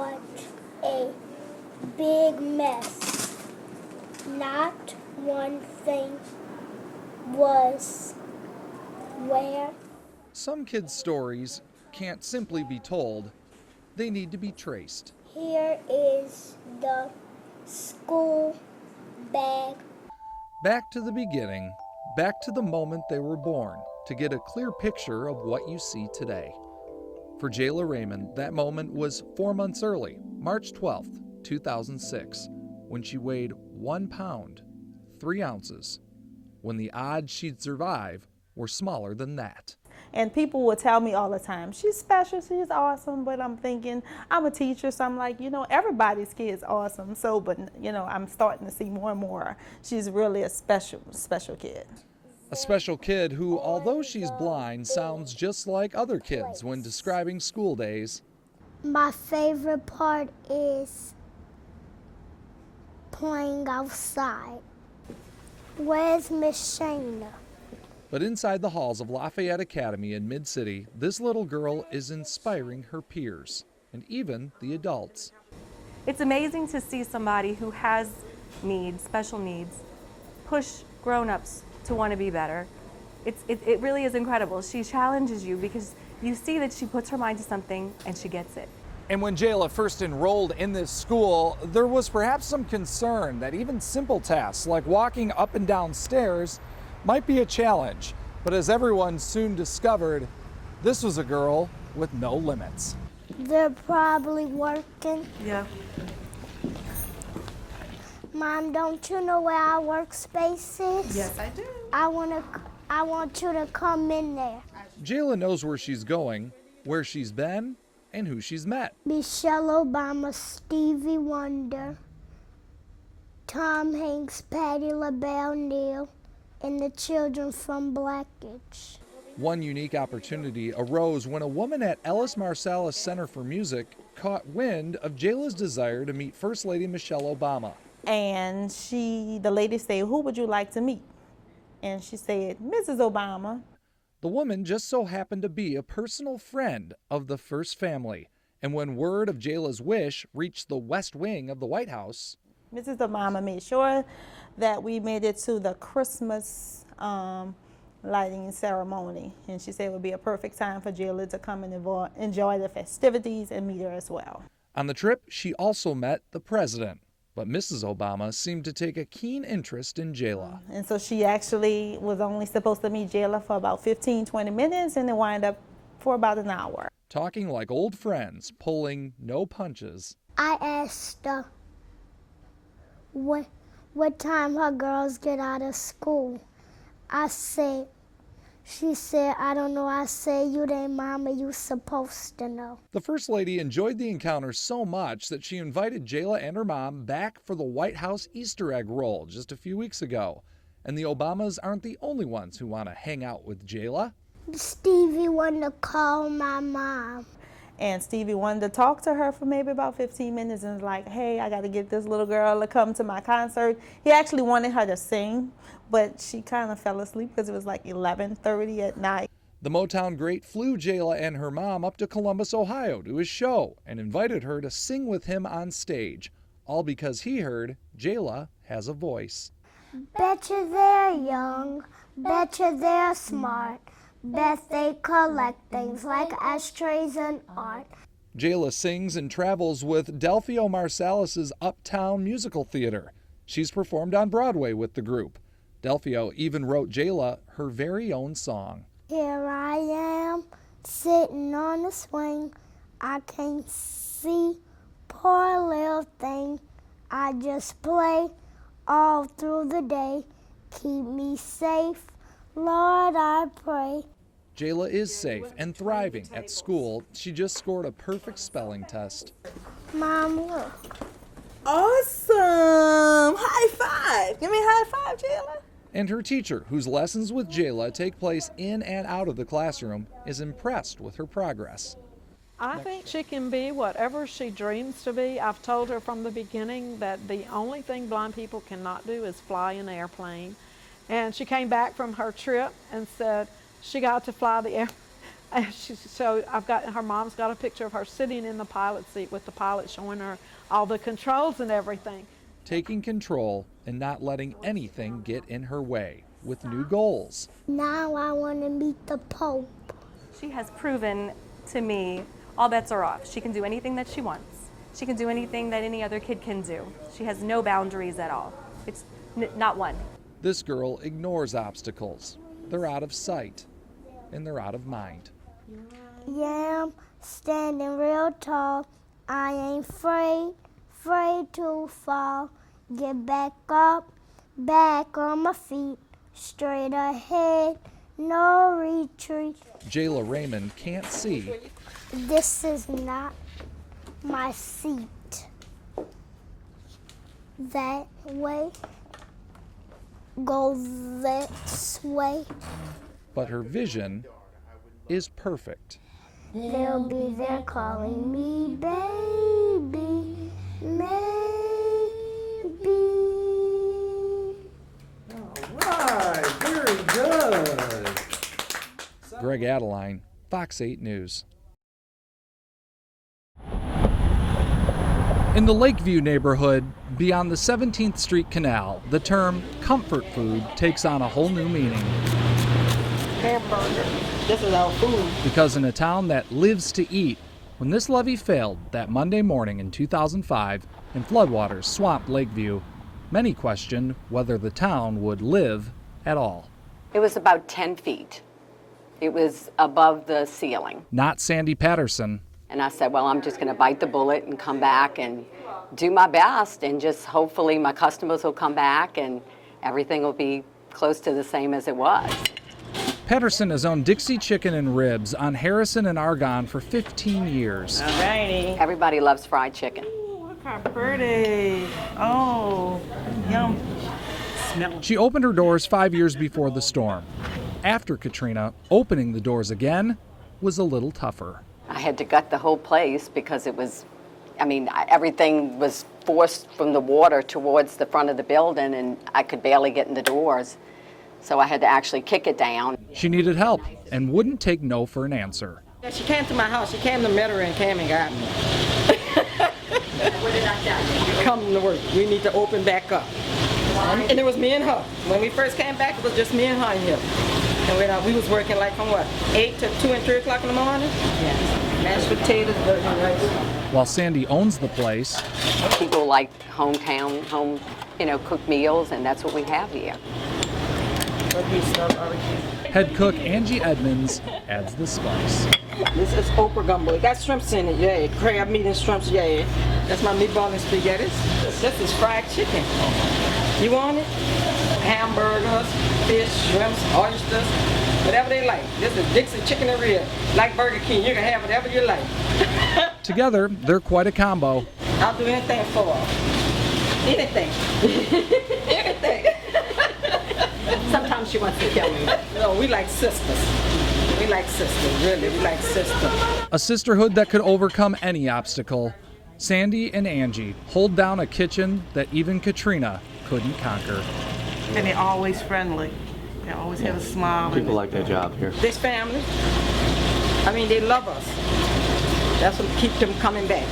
what a big mess. Not one thing was where. Some kids' stories can't simply be told, they need to be traced. Here is the school bag. Back to the beginning, back to the moment they were born, to get a clear picture of what you see today. For Jayla Raymond, that moment was 4 months early, March 12th, 2006, when she weighed 1 pound, 3 ounces, when the odds she'd survive were smaller than that. And people would tell me all the time, she's special, she's awesome, but I'm thinking, I'm a teacher, so I'm like, everybody's kid's awesome. So, but, I'm starting to see more and more, she's really a special kid. A special kid who, although she's blind, sounds just like other kids when describing school days. My favorite part is playing outside. Where's Miss Shayna? But inside the halls of Lafayette Academy in Mid-City, this little girl is inspiring her peers, and even the adults. It's amazing to see somebody who has needs, special needs, push grown-ups to want to be better. It really is incredible. She challenges you because you see that she puts her mind to something and she gets it. And when Jayla first enrolled in this school, there was perhaps some concern that even simple tasks like walking up and down stairs might be a challenge. But as everyone soon discovered, this was a girl with no limits. They're probably working. Yeah. Mom, don't you know where our workspace is? Yes, I do. I want you to come in there. Jayla knows where she's going, where she's been, and who she's met. Michelle Obama, Stevie Wonder, Tom Hanks, Patti LaBelle, Neil, and the children from Blackridge. One unique opportunity arose when a woman at Ellis Marsalis Center for Music caught wind of Jayla's desire to meet First Lady Michelle Obama. And the lady said, who would you like to meet? And she said, Mrs. Obama. The woman just so happened to be a personal friend of the first family. And when word of Jayla's wish reached the West Wing of the White House, Mrs. Obama made sure that we made it to the Christmas lighting ceremony. And she said it would be a perfect time for Jayla to come and enjoy the festivities and meet her as well. On the trip, she also met the president. But Mrs. Obama seemed to take a keen interest in Jayla. And so she actually was only supposed to meet Jayla for about 15, 20 minutes, and it wound up for about an hour. Talking like old friends, pulling no punches. I asked her what time her girls get out of school. She said, I don't know. I said, you ain't mama, you supposed to know. The First Lady enjoyed the encounter so much that she invited Jayla and her mom back for the White House Easter egg roll just a few weeks ago. And the Obamas aren't the only ones who want to hang out with Jayla. Stevie wanted to call my mom. And Stevie wanted to talk to her for maybe about 15 minutes and was like, hey, I got to get this little girl to come to my concert. He actually wanted her to sing, but she kind of fell asleep because it was like 11:30 at night. The Motown great flew Jayla and her mom up to Columbus, Ohio to his show and invited her to sing with him on stage, all because he heard Jayla has a voice. Betcha they're young, betcha they're smart. Bet they collect things like ashtrays and art. Jayla sings and travels with Delphio Marsalis's Uptown Musical Theater. She's performed on Broadway with the group. Delphio even wrote Jayla her very own song. Here I am, sitting on a swing. I can't see, poor little thing. I just play all through the day. Keep me safe, Lord, I pray. Jayla is safe and thriving at school. She just scored a perfect spelling test. Mom, look. Awesome! High five! Give me a high five, Jayla. And her teacher, whose lessons with Jayla take place in and out of the classroom, is impressed with her progress. I think she can be whatever she dreams to be. I've told her from the beginning that the only thing blind people cannot do is fly an airplane. And she came back from her trip and said she got to fly So her mom's got a picture of her sitting in the pilot seat with the pilot showing her all the controls and everything. Taking control and not letting anything get in her way with new goals. Now I want to meet the Pope. She has proven to me all bets are off. She can do anything that she wants. She can do anything that any other kid can do. She has no boundaries at all. It's not one. This girl ignores obstacles. They're out of sight and they're out of mind. Yeah, I'm standing real tall. I ain't afraid to fall. Get back up, back on my feet. Straight ahead, no retreat. Jayla Raymond can't see. This is not my seat. That way, go this way. But her vision is perfect. They'll be there calling me baby, maybe. Right, very good. Greg Adaline, Fox 8 News. In the Lakeview neighborhood, beyond the 17th Street Canal, the term comfort food takes on a whole new meaning. Hamburger. This is our food. Because in a town that lives to eat, when this levee failed that Monday morning in 2005 and floodwaters swamped Lakeview, many questioned whether the town would live at all. It was about 10 feet. It was above the ceiling. Not Sandy Patterson. And I said, well, I'm just going to bite the bullet and come back and do my best, and just hopefully my customers will come back and everything will be close to the same as it was. Patterson has owned Dixie Chicken and Ribs on Harrison and Argonne for 15 years. Alrighty. Everybody loves fried chicken. Look how pretty. Oh, yum. Smell. She opened her doors 5 years before the storm. After Katrina, opening the doors again was a little tougher. I had to gut the whole place because it was, everything was forced from the water towards the front of the building, and I could barely get in the doors. So I had to actually kick it down. She needed help and wouldn't take no for an answer. Yeah, she came to my house. She came to Metairie and came and got me. What did I tell you? Come to work. We need to open back up. And it was me and her. When we first came back, it was just me and her in here. And we was working like from 8 to 2 and 3 o'clock in the morning? Yes. Mashed potatoes, burger, and rice. While Sandy owns the place, People like hometown, cooked meals, and that's what we have here. head cook Angie Edmonds adds the spice. This is okra gumbo. It got shrimps in it, yeah. Crab meat and shrimps, yeah. That's my meatball and spaghetti. This is fried chicken. You want it? Hamburgers, fish, shrimps, oysters, whatever they like. This is Dixie Chicken and Ribs. Like Burger King, you can have whatever you like. Together, they're quite a combo. I'll do anything for her. Anything. Anything. Sometimes she wants to kill me. No, we like sisters. We like sisters, really. We like sisters. A sisterhood that could overcome any obstacle. Sandy and Angie hold down a kitchen that even Katrina couldn't conquer. And they're always friendly. They always have a smile. People like their job here. This family, they love us. That's what keeps them coming back.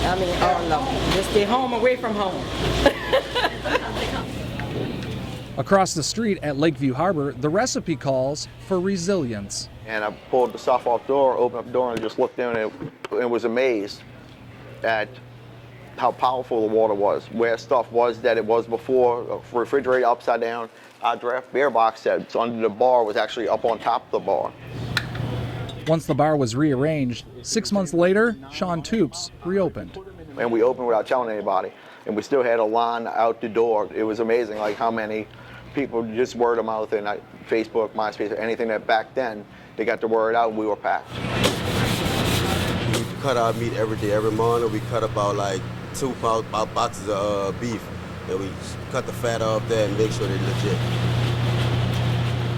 All of them. Just stay home away from home. Across the street at Lakeview Harbor, the recipe calls for resilience. And I pulled the stuff off door, opened up the door, and just looked in and was amazed at how powerful the water was, where stuff was that it was before, a refrigerator upside down. Our draft beer box that's under the bar was actually up on top of the bar. Once the bar was rearranged, 6 months later, Sean Toops reopened. And we opened without telling anybody, and we still had a line out the door. It was amazing, like how many people, just word of mouth and Facebook, MySpace, anything that back then, they got the word out and we were packed. We cut our meat every day, every morning. We cut about 2 boxes of beef, and we cut the fat off there and make sure they're legit.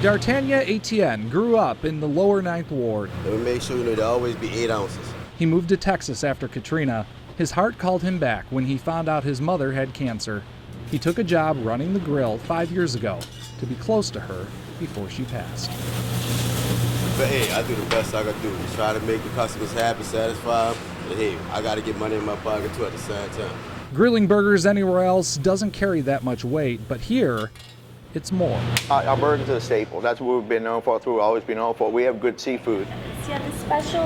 D'Artagnan Etienne grew up in the lower 9th Ward. And we make sure there always be 8 ounces. He moved to Texas after Katrina. His heart called him back when he found out his mother had cancer. He took a job running the grill 5 years ago to be close to her before she passed. hey, I do the best I can do. Try to make the customers happy, satisfied. But hey, I got to get money in my pocket too at the same time. Grilling burgers anywhere else doesn't carry that much weight, but here, it's more. Our burgers are a staple. That's what we've been known for, we've always been known for. We have good seafood. Yeah, the special.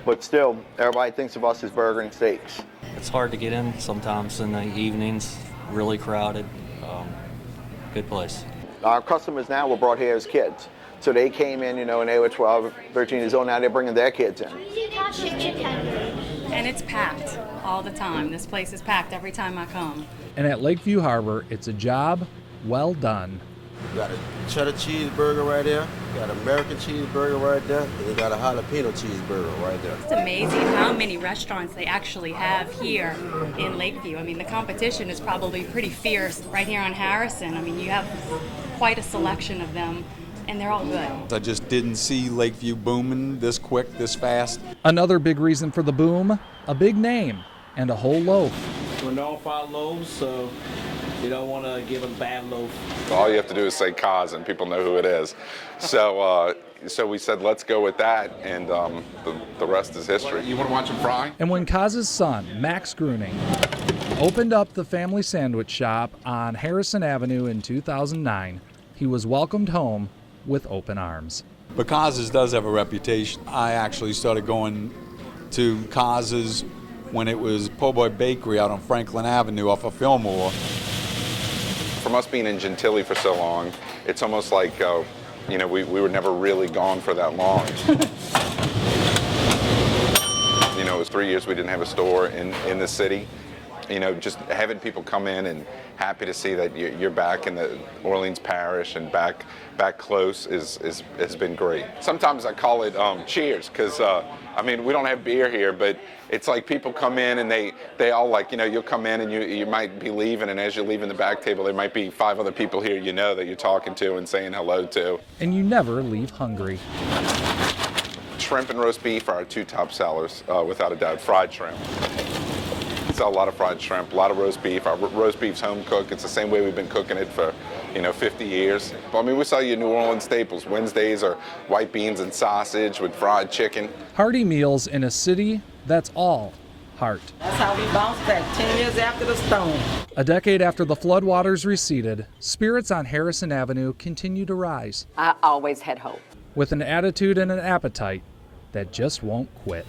But still, everybody thinks of us as burger and steaks. It's hard to get in sometimes in the evenings, really crowded. Good place. Our customers now were brought here as kids. So they came in, and they were 12, 13 years old. Now they're bringing their kids in. And it's packed all the time. This place is packed every time I come. And at Lakeview Harbor, it's a job well done. You got a cheddar cheeseburger right there, you got an American cheeseburger right there, and you got a jalapeno cheeseburger right there. It's amazing how many restaurants they actually have here in Lakeview. I mean, the competition is probably pretty fierce right here on Harrison. I mean, you have quite a selection of them, and they're all good. I just didn't see Lakeview booming this quick, this fast. Another big reason for the boom, a big name and a whole loaf. We're known for our loaves, so you don't want to give them bad loaf. All you have to do is say Kaz and people know who it is. So we said, let's go with that, and the rest is history. You want to watch them fry? And when Kaz's son, Max Gruning, opened up the family sandwich shop on Harrison Avenue in 2009, he was welcomed home with open arms. But Kaz's does have a reputation. I actually started going to Kaz's when it was Po' Boy Bakery out on Franklin Avenue off of Fillmore. From us being in Gentilly for so long, it's almost like, we were never really gone for that long. It was 3 years we didn't have a store in the city. Just having people come in and happy to see that you're back in the Orleans Parish and back close has been great. Sometimes I call it cheers, because we don't have beer here, but it's like people come in and they all you'll come in and you might be leaving, and as you're leaving the back table, there might be 5 other people here that you're talking to and saying hello to. And you never leave hungry. Shrimp and roast beef are our 2 top sellers, without a doubt. Fried shrimp. We sell a lot of fried shrimp, a lot of roast beef. Our roast beef's home cooked. It's the same way we've been cooking it for 50 years. We sell you New Orleans staples. Wednesdays are white beans and sausage with fried chicken. Hearty meals in a city that's all heart. That's how we bounced back 10 years after the storm. A decade after the floodwaters receded, spirits on Harrison Avenue continue to rise. I always had hope. With an attitude and an appetite that just won't quit.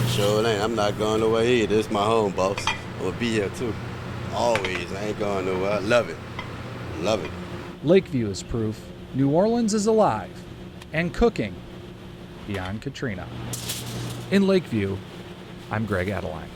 Sure ain't. I'm not going nowhere here. This is my home, boss. I'm going to be here too. Always. I ain't going nowhere. I love it. Love it. Lakeview is proof New Orleans is alive and cooking beyond Katrina. In Lakeview, I'm Greg Adaline.